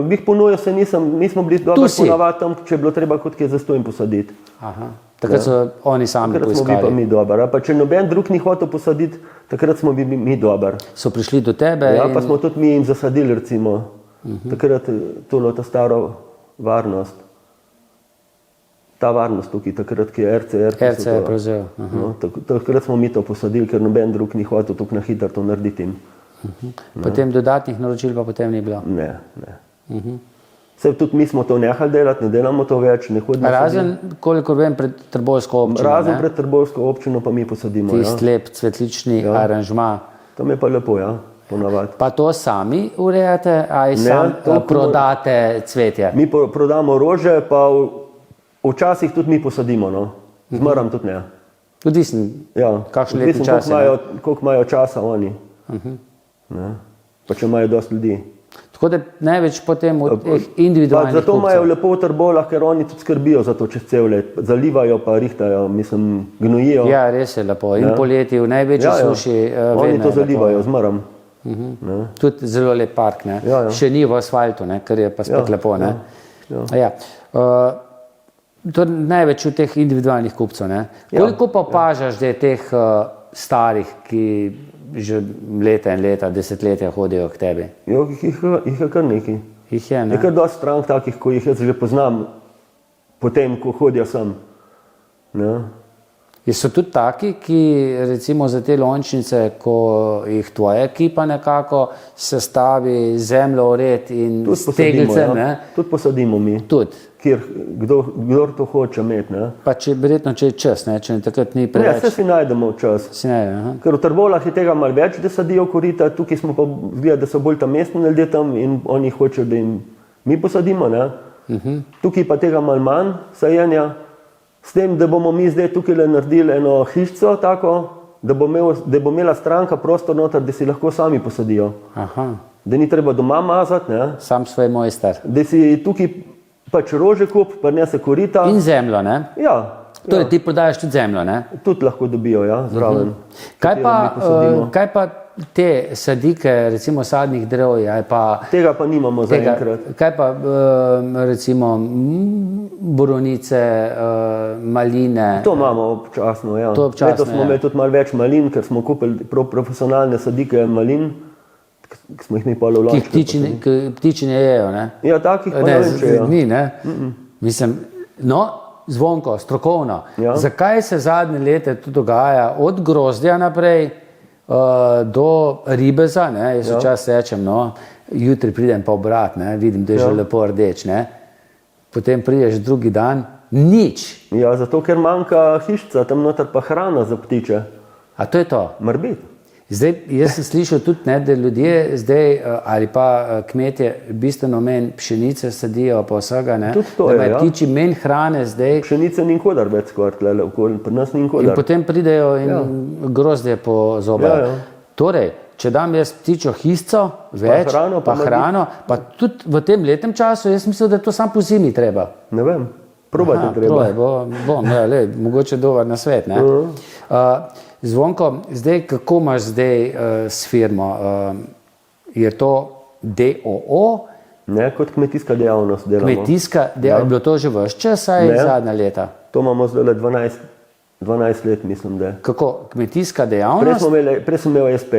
Bih ponujal, se nismo bili dobro Tu si. ponavadi tam, če je bilo treba kot kje zastojn posaditi. Aha. Takrat so oni sami Takrat smo bili pa poiskali. mi dober. Pa če noben drug ni hotel posaditi, takrat smo bili mi dober. So prišli do tebe Ja, in pa smo tudi mi jim zasadili, recimo. Takrat tole ta staro varnost. Ta varnost tukaj, takrat, ki je RCR. ki so RC je to- prevzel. No, takrat smo mi to posadili, ker noben drug ni hotel tukaj na hitro to narediti. Potem dodatnih naročil pa potem ni bilo. Ne. Vse tudi mi smo to nehali delati, ne delamo to več, ne hodimo. Razen, kolikor vem, pred Trbovsko občino. Razen ne? pred Trbovsko občino pa mi posadimo. Ja. Tisti lep cvetlični aranžma. Tam je pa lepo, ja, ponavadi. Pa to sami urejate ali sam to prodate cvetje? Mi prodamo rože, pa včasih tudi mi posadimo. No. Zmaram tudi ne. Odvisen, Ja. kakšen letni Odvisno, čas je. koliko imajo časa oni. Ne. Pa če imajo dosti ljudi. Tako da največ potem od teh Pa individualnih zato imajo kupcev. lepo v Trbovljah, ker oni tudi skrbijo za to čez cel let. Zalivajo pa rihtajo, mislim, gnojijo. Ja, res je lepo. In poleti v največji suši. Oni vedno to je lepo. zalivajo, zmaram. Tudi zelo lep park, ne? Ja, ja. Še ni v asfaltu, ne? Kar je pa spet lepo. Ne? Ja. To je največ v teh individualnih kupcev. Ne? Koliko pa opažaš, da je teh starih, ki že leta in leta, desetletja hodijo k tebi? Jo, jih je kar nekaj. Jih je, Je ne? kar dosti strank takih, ko jih jaz že poznam, potem, ko hodijo sem. Ne? So tudi taki, ki recimo za te lončnice, ko jih tvoja ekipa nekako sestavi, zemljo ured in Tudi posadimo, steglice, ja. ne? Tudi posadimo mi, Tudi. kdor to hoče imeti. Ne? Pa verjetno, če je čas, ne? Če takrat ni Ne, preveč. vse si najdemo čas. Si ne, aha. Ker v Trbovljah je tega malo več, da sadijo korita, tukaj smo pa zgleda, da so bolj tam mestni ljudje tam in oni hočejo, da jim mi posadimo. Ne? Tukaj pa tega malo manj sajenja, s tem, da bomo mi zdaj tukaj naredili eno hišco tako, da bo imela stranka prostor noter, da si lahko sami posadijo. Aha. Da ni treba doma mazati, ne? Sam svoj mojster. Da si tukaj pač rože kup, prinese korita. In zemljo, ne? Ja, Torej, ti prodajaš tudi zemljo, ne? tudi lahko dobijo, ja, zraven. Kaj pa, Katero mi posadimo. kaj pa te sadike, recimo sadnih drevij, ali pa Tega pa nimamo zaenkrat. kaj pa recimo borovnice, maline? To imamo občasno, ja. To občasno, Letos smo ja. imeli tudi malo več malin, ker smo kupili profesionalne sadike malin, ki smo jih mi pa Ki lovili. jih ptiči ne jejo, ne? Ja, takih pa ne vem, če je. Ni, ne? Mislim, no, Zvonko, strokovno. Ja. Zakaj se zadnje leta to dogaja od grozdja naprej do ribeza, ne? Jaz včasih rečem, no, jutri pridem pa obrat, ne? Vidim, da je že lepo rdeč, ne? Potem prideš drugi dan, nič. Ja, zato ker manjka hišica, tam noter pa hrana za ptiče. A to je to? Morbit. Zdaj, jaz sem slišal tudi, ne, da ljudje zdaj ali pa kmetje bistveno manj pšenice sadijo pa vsega, ne, Tudi to da je, imajo ja. ptiči manj hrane zdaj Pšenice ni kodar več skoraj tlele okoli, pri nas ni in kodar. potem pridejo in grozdje po zobe. Ja, ja. Torej, če dam jaz ptičjo hišco, več, hrano, pa pa hrano, pa tudi v tem letnem času, jaz mislim, da je to samo po zimi treba. Ne vem, probajte Aha, treba. bom, ja, lej, mogoče dober na svet. Ne? Zvonko, zdaj, kako imaš zdaj s firmo? Je to DOO Ne, kot kmetijska dejavnost delamo. Kmetijska dejavnost, je bilo to že vse čas, ali Ne. zadnja leta? To imamo zdaj 12 let, mislim, da. Kako? Kmetijska Prej dejavnost? sem imel SP.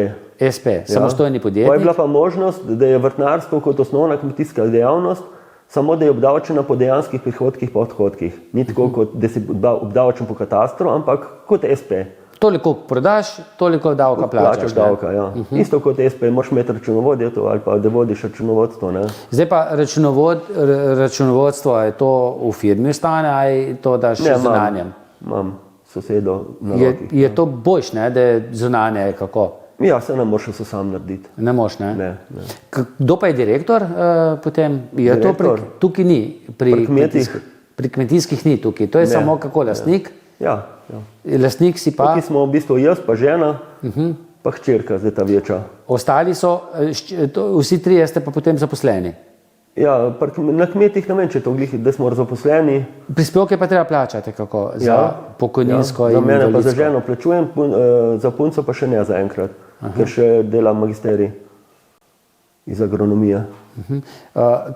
SP, samostojni Pa je bila podjetnik. pa možnost, da je vrtnarstvo kot osnovna kmetijska dejavnost, samo da je obdavčena po dejanskih prihodkih pa odhodkih. Ni tako, kot da si obdavčen po katastru, ampak kot SP. Toliko prodaš, toliko davka plačaš. ne? davka, ja. Isto kot SP, moraš imeti računovodje to, ali pa da vodiš računovodstvo. Ne? Zdaj pa računovodstvo, je to v firmi ostane ali to daš zunanjem? Imam sosedo na Je, roki. je to boljš, ne, da je zunanje kako? Ja, se ne moreš vse sam narediti. Ne moš, ne? Ne, ne. Kdo pa je direktor potem? Je to Direktor? tukaj ni, Pri kmetih? pri kmetijskih ni tukaj, to je samo kako lastnik. Ja, ja. Lastnik si pa, Tukaj smo v bistvu jaz, pa žena, pa hčerka, zdaj ta večja. ostali so, vsi trije ste pa potem zaposleni. Ja, na kmetih ne vem, če je to glih, da smo zaposleni. Prispevke pa treba plačati kako, za pokojninsko Za in mene pa za invalidsko. ženo plačujem, za punco pa še ne zaenkrat, ker še dela magisterij iz agronomije.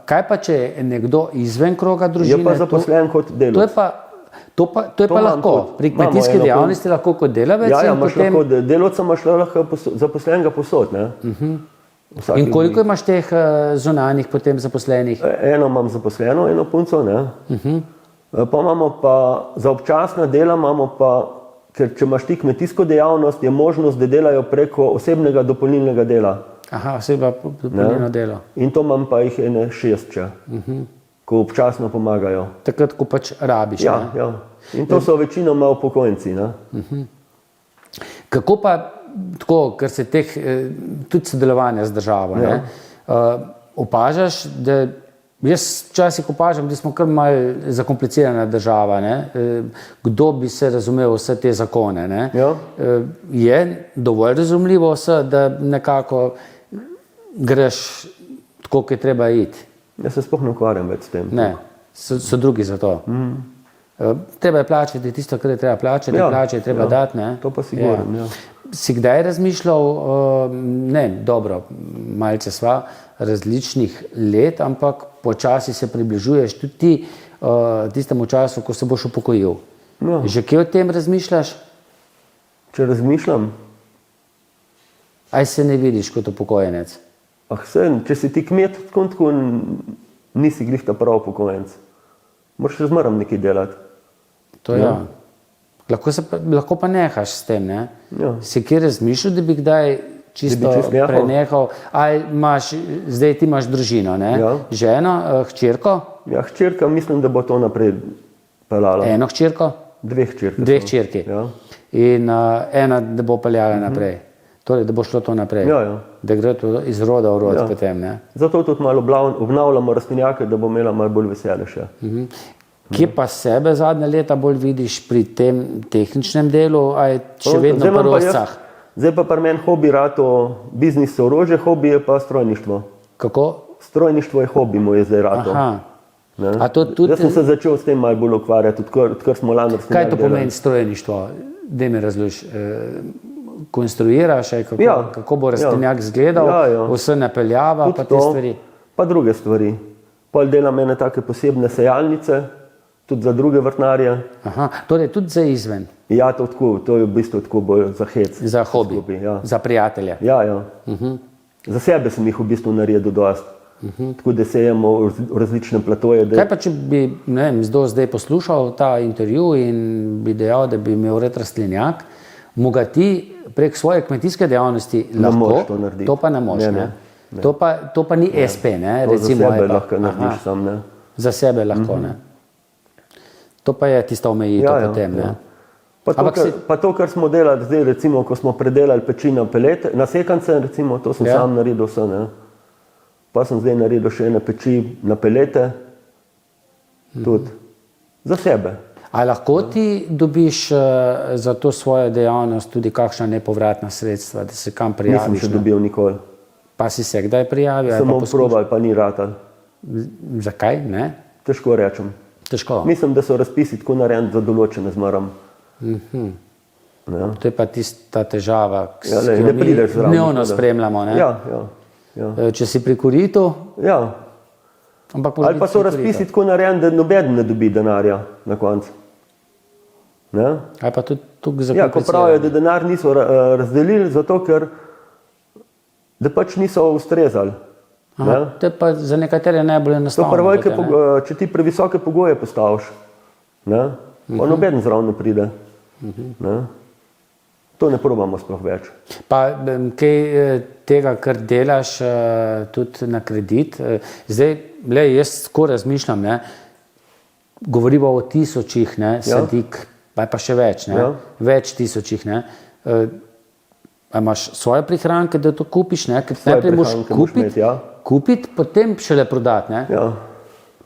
Kaj pa, če je nekdo izven kroga Je družine? pa zaposlen kot To je delavec. pa imam lahko. tudi. Pri Imamo kmetijski eno dejavnosti lahko kot delavec Ja, in imaš potem. lahko delavca, imaš lahko zaposlenega posod. Ne? Vsak In koliko ljudi. imaš teh zunanjih potem zaposlenih? Eno imam zaposleno, eno punco, ne? Pa imamo pa za občasna dela, imamo pa, ker če imaš ti kmetijsko dejavnost, je možnost, da delajo preko osebnega dopolnilnega dela. Aha, oseba dopolnilno delo. In to imam pa jih ene 6, ko občasno pomagajo. Takrat, ko pač rabiš. Ja, ne? ja. In to so večinoma upokojenci. Ne? Kako pa tako, ker se teh tudi sodelovanja z državo, Ja. ne, opažaš, da jaz včasih opažam, da smo kar malo zakomplicirana država, ne, kdo bi se razumel vse te zakone, ne. Ja. Je dovolj razumljivo vse, da nekako greš tako, kot je treba iti. Jaz se sploh ne ukvarjam več s tem. Ne, so drugi za to. Treba je plačati tisto, kar je treba plačati, Ja, plače je treba ja. dati. Ne? To pa sigurno, ja. Si kdaj razmišljal, ne, dobro, malce sva različnih let, ampak počasi se približuješ tudi ti tistemu času, ko se boš upokojil. Ja. Že kje o tem razmišljaš? Če razmišljam, Aj se ne vidiš kot upokojenec? če si ti kmet, tako nisi glih ta prav upokojenec. Moraš še zmeraj nekaj delati. To ja. Lahko pa nehaš s tem, ne? Ja. Si kje razmišljal, da bi kdaj čisto čisto nehal? prenehal? Ali zdaj ti imaš družino, ne? Ja. Ženo, hčerko, Ja, hčerka mislim, da bo to naprej peljala. eno hčerko, Dve hčerke. dve so. hčerki. Ja. In ena, da bo peljala naprej. Torej, da bo šlo to naprej. Ja, ja. Da gre to iz roda v rod Ja. potem, ne? Zato tudi malo obnavljamo rastlinjake, da bo imela malo bolj veselje še. Kje pa sebe zadnje leta bolj vidiš pri tem tehničnem delu, a je še vedno Zdaj imam pri pa jaz- oscah? Zdaj pa pri meni hobi rato, biznis so orožje, hobi je pa strojništvo. Kako? Strojništvo je hobi moj je zdaj rato. Aha. Ne? A to tudi- Jaz sem se začel s tem malo bolj ukvarjati, odkar smo lani Kaj to pomeni strojništvo? Daj mi razloži. Konstruiraš, kako, Ja. kako bo rastlinjak izgledal, Ja, ja. vse napeljava, Tudi pa te to, stvari. Pa druge stvari. Pol delam ene take posebne sejalnice, tudi za druge vrtnarje. Aha, torej tudi za izven, Ja, to je v bistvu tako bolj za hec. za hobi, Skupaj, ja. za prijatelje. Ja, ja. Za sebe sem jih v bistvu naredil dost. Tako da sejemo v različne platoje. Kaj pa, če bi ne vem, zdaj poslušal ta intervju in bi dejal, da bi imel rad rastlinjak, mu ga ti prek svoje kmetijske dejavnosti lahko, moreš to narediti. to pa ne moš, Ne, ne, ne. To pa ni SP, ne, To za recimo. je sebe pa- lahko aha, narediš sam. Ne? Za sebe lahko, ne. To pa je tista omejitev potem, ne. Pa to, Ampak pa to, kar smo delali zdaj, recimo, ko smo predelali peči na pelete, na sekance, recimo, to sem Ja. sam naredil vse. Ne? Pa sem zdaj naredil še ene peči na pelete, tudi za sebe. A lahko ti dobiš za to svojo dejavnost tudi kakšna nepovratna sredstva, da se kam Nisem prijaviš? še ne? dobil nikoli. Pa si se kdaj prijavil? ali Samo pa poskušal? probal, pa ni ratal. Zakaj? Ne? Težko rečem. Težko. Mislim, da so razpisi tako narejeni za določene zmaram. To je pa tista težava, Ja, ki lej, jo ne mi prideš zraven. dnevno tako da- spremljamo. Ne? Ja, ja, ja. Če si pri koritu, Ja, Ampak mora Ali pa biti so slikovito. razpisi tako narejeni, da noben ne dobi denarja na koncu. Ne? Ali pa tudi tukaj Ja, ko zakomplicirano. pravijo, da denar niso razdelili, zato ker da pač niso ustrezali. Aha, Ne? to je pa za nekatere najbolj To enostavno. prvojke, potem, ne. če ti previsoke pogoje postaviš, ne? Pa noben zraven ne pride. Ne? To ne probamo sploh več. Pa kaj tega, kar delaš tudi na kredit, zdaj, jaz tako razmišljam, ne, govorimo o tisočih, ne, sadik, pa še več, ne, Ja. več tisočih, ne. A imaš svoje prihranke, da to kupiš, ne, ker Svoje najprej moraš prihranke moraš kupiti, imeti, ja. kupiti, potem šele prodati, ne. Ja.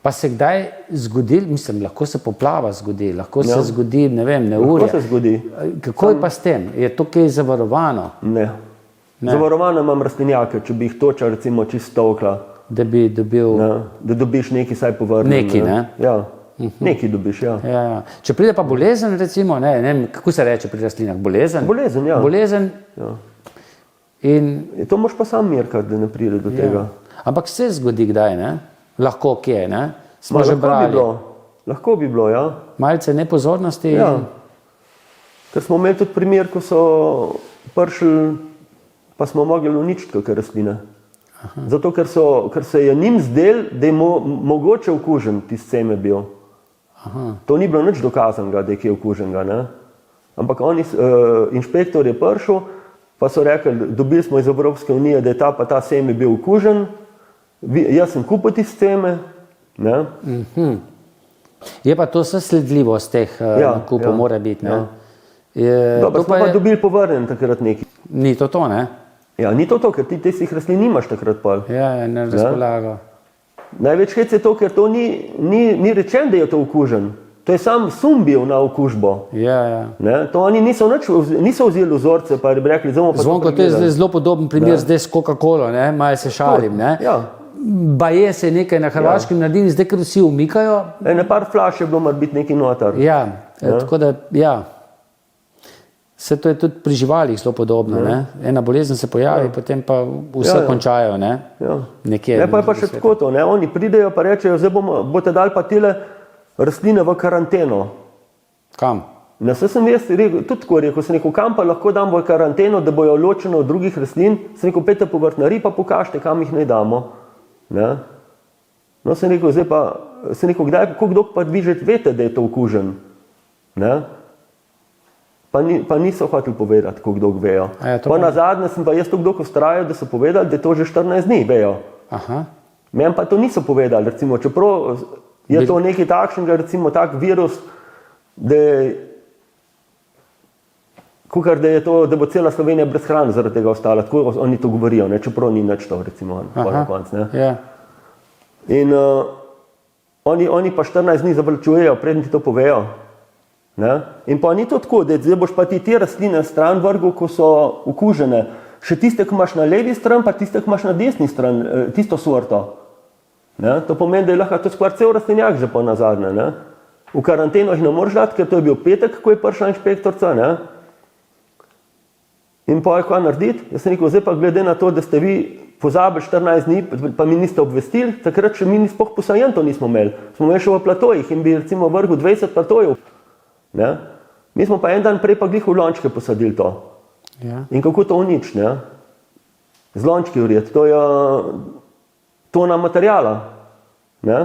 Pa se kdaj zgodi, mislim, lahko se poplava zgodi, lahko se Ja. zgodi, ne vem, neurje. Lahko se zgodi. Kako je pa s tem? Je to kaj zavarovano, Ne. Zavarovane imam rastlinjake, če bi jih toča recimo čisto okla, da bi dobil... ne? Da dobiš nekaj saj povrnjen. Nekaj, ne? Ja, nekaj dobiš, ja. Ja, ja. Če pride pa bolezen, recimo, ne vem, kako se reče pri rastlinah, bolezen? Bolezen, ja. Bolezen Ja. in... To moraš pa sam mirkati, da ne pride do tega. Ja. Ampak se zgodi kdaj, ne? Lahko kje, ne? Smo Ma, že lahko bi brali. bilo, lahko bi bilo, ja. Malce nepozornosti. Ja. Ker smo imeli tudi primer, ko so prišli, pa smo mogli uničiti kakšne rastline. Zato, ker se je njim zdel, da je mogoče okužen tisti seme bil. To ni bilo nič dokazanega, da je kje okuženega. Ne? Ampak inšpektor je prišel, pa so rekli, dobili smo iz Evropske unije, da je ta pa ta seme bil okužen. Jaz sem kupil tiste seme. Ne? Je pa to vse sledljivost teh nakupov, ja, mora biti, ne? ja. Je, Dobro, to smo pa dobili povrnjen takrat nekaj. Ni to, ne? Ja, ni to, ker ti tistih rastlin nimaš takrat pol. Ja, ne razpolago. Največ hec je to, ker to ni rečeno, da je to okužen. To je sam sum bil na okužbo. Ja, ja. Ne? To oni niso vzeli vzorce, pa bi rekli, zdaj bomo pa Zvonko, to je zdaj zelo podoben primer zdaj s Coca-Colo, ne? Malo se šalim, ne? Ja. Baje se nekaj na Hrvaškem naredili, zdaj ker vsi umikajo. Ene par flaš je bilo, mora biti neki notar. Ja, tako da, ja. Vse to je tudi pri živalih zelo podobno, ne? Ena bolezen se pojavi, potem pa vse končajo, ne? Ja. Nekje. Ne, pa je pa še tako to, ne? Oni pridejo pa rečejo, zdaj boste dali pa tile rastline v karanteno. Kam? Ne, saj sem jaz rekel, tudi tako rekel, sem rekel, kam pa lahko dam v karanteno, da bojo ločene od drugih rastlin, sem rekel, pejte po vrtnari pa pokažite, kam jih naj damo. Ne? No, sem rekel, zdaj pa, sem rekel, kdo pa vi že veste, da je to okužen. Ne? Pa niso hoteli povedati, kdo vejo. Pa na zadnje sem pa jaz to kdo ustrajal, da so povedali, da je to že 14 dni vejo. Aha. Meni pa to niso povedali, recimo, čeprav je to nekaj takšnega, recimo tak virus, da je to, da bo cela Slovenija brez hrane zaradi tega ostala, tako oni to govorijo, ne? Čeprav ni nič to, recimo, na koncu. Ja. In oni pa 14 dni zavlačujejo, preden ti to povejo. Ne? In pa ni to tako, da zdaj boš pa ti te rastline stran vrgel, ko so okužene. Še tiste, ki imaš na levi stran, pa tiste, ki imaš na desni stran, tisto sorto. Ne? To pomeni, da je lahko to skoraj cel rastlinjak že po nazadnje. Ne? V karanteno jih ne moreš dati, ker to je bil petek, ko je prišla inšpektorca. Ne? In pa je kaj narediti? Jaz sem rekel, zdaj pa glede na to, da ste vi pozabili 14 dni, pa mi niste obvestili, takrat še mi sploh posajento nismo imeli. Smo imeli še v platojih in bi recimo vrgel 20 platojev. Ne? Mi smo pa en dan prej pa glih v lončke posadili to. Ja. In kako to uničiti? Z lončki vrijeti, to je tona materijala. Ne?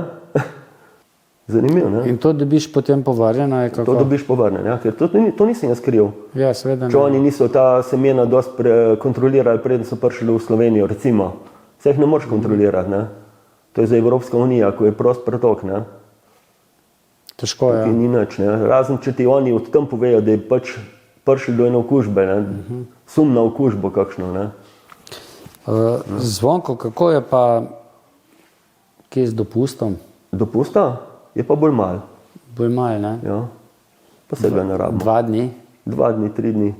Zanimivo, ne? In to dobiš potem povrnjeno? To dobiš povrnjeno, ja? Ker to nisem jaz skril. Ja, seveda ne. Če oni niso ta semena dosti kontrolirali, preden so prišli v Slovenijo, recimo. Se jih ne moreš kontrolirati, ne? To je za Evropska unija, ko je prost pretok, ne? Težko je. Ni nič, ne? Razen če ti oni od tam povejo, da je pač prišli do ene okužbe, ne? Sum na okužbo kakšno. Ne? Zvonko, kako je pa kje z dopustom? Dopusta je pa bolj malo. Bolj malo, ne? Ja. Pa se ga ne rabimo. 2 dni? 2 dni, 3 dni.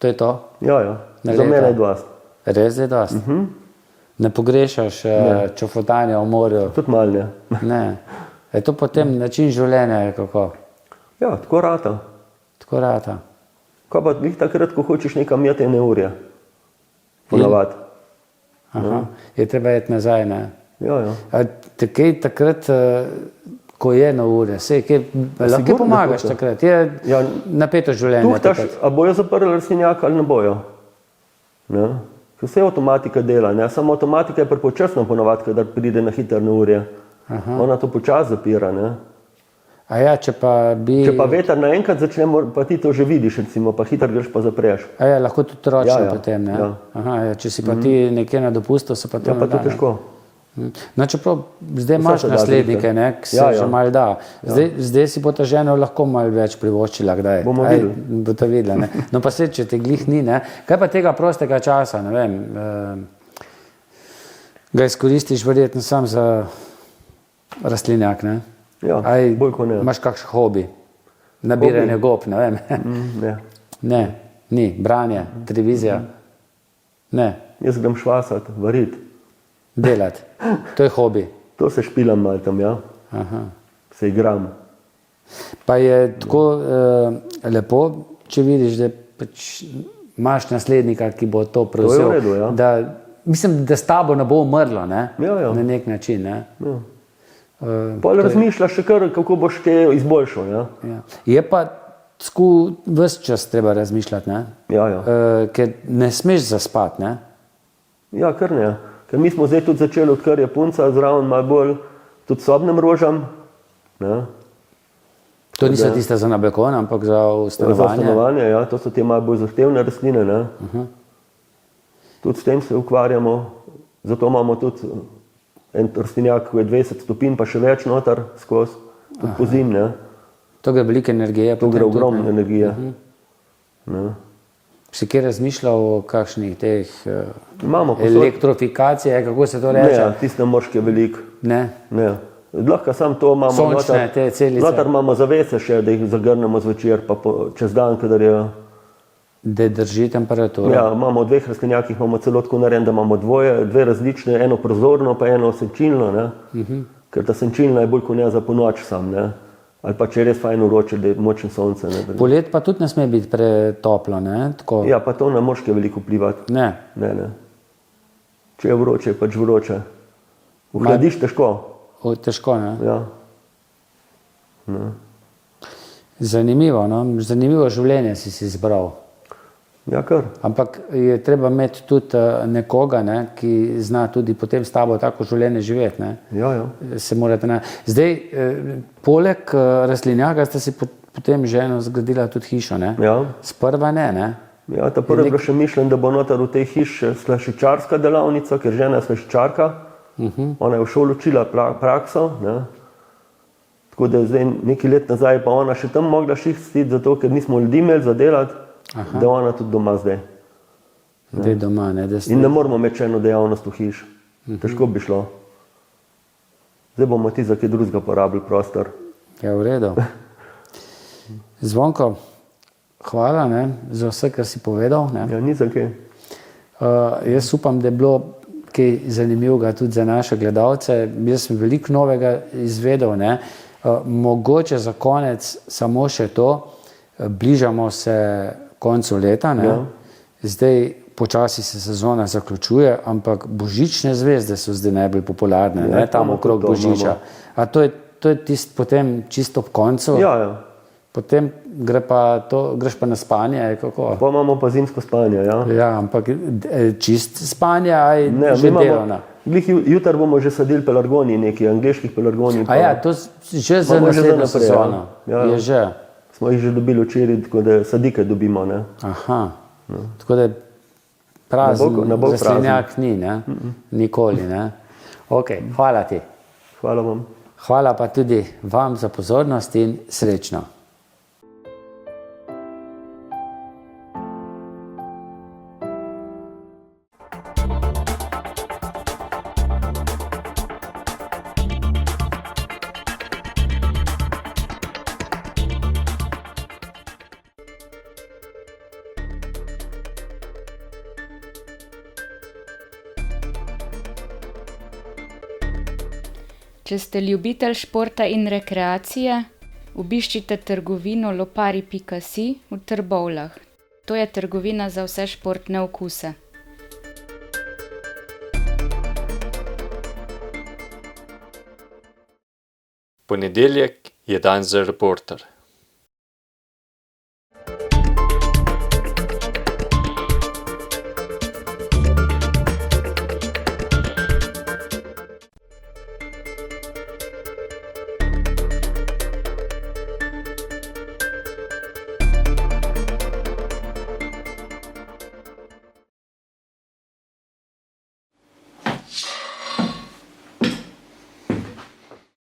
To je to? Ja, ja. Za mene je dost. Res je dost? Ne pogrešaš čofotanja v morju? Tudi malo ne. Ne. Je to potem način življenja, kako? Ja, tako rata. Tako rata. Kaj pa jih takrat, ko hočeš nekam jeti, 1 ure? Ponavadi. Aha. Je treba jeti nazaj, ne? Ja, ja. A te kaj takrat, ko je na ure, lahko sigurno pomagaš tukaj. takrat, je Ja, napeto življenje. tuhtaš, takrat. a bojo zaprli rastlinjak ali ne bojo. Ne? Ker vse avtomatika dela, ne? Samo avtomatika je prepočasno ponovadi, kadar pride na hiter na urje. Ona to počasi zapira. Ne? A ja, če pa bi... Če pa veter naenkrat začne, pa ti to že vidiš, recimo, pa hiter greš pa zapreš. A ja, lahko tudi ročno Ja, ja, potem, ne? ja. Aha, ja, če si pa ti nekje na dopustu, se pa to Ja, ne pa to da, ne? težko. No, čeprav zdaj imaš se da naslednike, veliko. ne, ki se Ja, ja. že malo da. Zdaj si bo ta žena lahko malo več privoščila, kdaj. Bomo Aj, videli. bo to videla, ne. No pa se, če te glih ni, ne. Kaj pa tega prostega časa, ne vem, ga izkoristiš verjetno sam za rastlinjak, ne? Ja, Aj, bolj kot ne. imaš kakšen hobi? Nabiranje gob, ne vem. Ne. Ne, ni. Branje, televizija. Ne, Jaz grem švasati, variti. delati. To je hobi. To se špilam malo tam, ja. Aha. Se igram. Pa je tako lepo, če vidiš, da pač imaš naslednika, ki bo to prevzel. v redu, ja. Da, mislim, da s tabo ne bo umrlo, ne? Ja, ja. Na nek način. Ne? Ja. Pol razmišljaš še kar, kako boš te izboljšal. Ja, Ja. Je pa ves čas treba razmišljati, ne? ja. ja. Ker ne smeš zaspati. Ne? Ja, kar ne. Ker mi smo zdaj tudi začeli, odkar je punca zraven, malo bolj tudi sobnim rožam. Ne? To niso tiste za na balkon, ampak za Za stanovanje. stanovanje, ja, to so te malo bolj zahtevne rastline. Ne? Tudi s tem se ukvarjamo, zato imamo tudi en rastlinjak, ki je 20 stopinj, pa še več noter skozi, tudi po zim. Ne? To gre veliko energije. To gre ogromno energije. Ne? Si kje razmišljal o kakšnih teh Imamo posod. elektrofikacije, kako se to Ne, reče? tiste moške veliko. Ne. Ne. Lahko samo to imamo. Sončne te celice. Noter imamo zavese še, da jih zagrnemo zvečer, pa čez dan, kadar je. Da drži temperaturo. Ja, imamo v dveh rastlinjakih, imamo celo tako narejen, da imamo dve različne, eno prozorno, pa eno senčilno. Ne? Ker ta senčilna je bolj kot ne za ponoč sam. Ne? Ali pa če je res fajn vroče, da je močno sonce. Ne? Polet pa tudi ne sme biti pretoplo, ne? Tako. Ja, pa to ne moške veliko vplivati. Ne. Ne, ne. Če je vroče, je pač vroče. Ohladiš težko. Težko, ne? Ja. Zanimivo, no? Zanimivo življenje si izbral. Ja, kar. Ampak je treba imeti tudi nekoga, ne, ki zna tudi potem s tabo tako življenje živeti. Ne. Ja, ja. Se morate Zdaj, poleg rastlinjaka ste si potem ženo zgradila tudi hišo. Ne. Ja. Sprva ne, ne. Ja, ta prvi je še mišljen, da bo noter v tej hiši slašičarska delavnica, ker žena je slašičarka. Ona je v šoli učila prakso. Ne. Tako da zdaj nekaj let nazaj pa ona še tam mogla šihstiti, zato ker nismo ljudi imeli za delati, da je ona tudi doma zdaj. Da je doma, ne. Da ste... In ne moramo imeti še eno dejavnost v hiši. Težko bi šlo. Zdaj bomo ti za kaj drugega porabili prostor. Ja, v redu. Zvonko, hvala, ne, za vse, kar si povedal. Ne. Ja, ni za kaj. Jaz upam, da je bilo kaj zanimivega tudi za naše gledalce. Jaz sem veliko novega izvedel. Ne. Mogoče za konec samo še to, bližamo se koncu leta. Ne. Ja. Zdaj počasi se sezona zaključuje, ampak božične zvezde so zdaj najbolj popularne, Ja, ne, tam imamo okrog tudi to, božiča. A to je tisto potem čisto ob koncu? Ja, ja. Potem greš pa na spanje, kako? Pa imamo pa zimsko spanje, ja. Ja, ampak čist spanje, aj Ne, že delovna. Jutri bomo že sadili pelargonij, neki angleških pelargonij. A ja, to že za Imamo že za naslednjo naprej, sezono. ja. Je že. Smo jih že dobili včeraj, tako da sadike dobimo. Ne? Aha. Tako da prazen Ne bo rastlinjak ni, ne? Nikoli, ne? Ok, hvala ti. Hvala vam. Hvala pa tudi vam za pozornost in srečno. Če ste ljubitelj športa in rekreacije, obiščite trgovino lopari.si v Trbovljah. To je trgovina za vse športne okuse. Ponedeljek je dan za reporter.